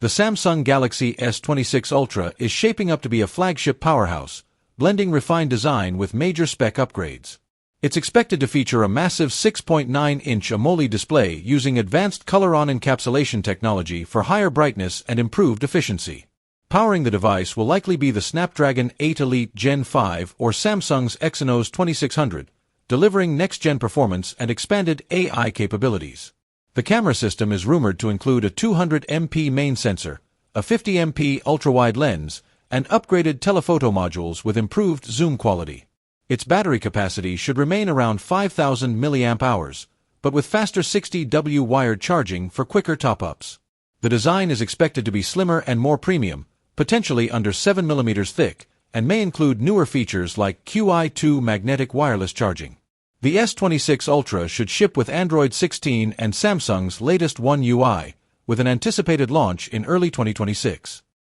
The Samsung Galaxy S26 Ultra is shaping up to be a flagship powerhouse, blending refined design with major spec upgrades. It's expected to feature a massive 6.9-inch AMOLED display using advanced color-on encapsulation technology for higher brightness and improved efficiency. Powering the device will likely be the Snapdragon 8 Elite Gen 5 or Samsung's Exynos 2600, delivering next-gen performance and expanded AI capabilities. The camera system is rumored to include a 200MP main sensor, a 50MP ultra-wide lens, and upgraded telephoto modules with improved zoom quality. Its battery capacity should remain around 5,000 mAh, but with faster 60W wired charging for quicker top-ups. The design is expected to be slimmer and more premium, potentially under 7mm thick, and may include newer features like Qi2 magnetic wireless charging. The S26 Ultra should ship with Android 16 and Samsung's latest One UI, with an anticipated launch in early 2026.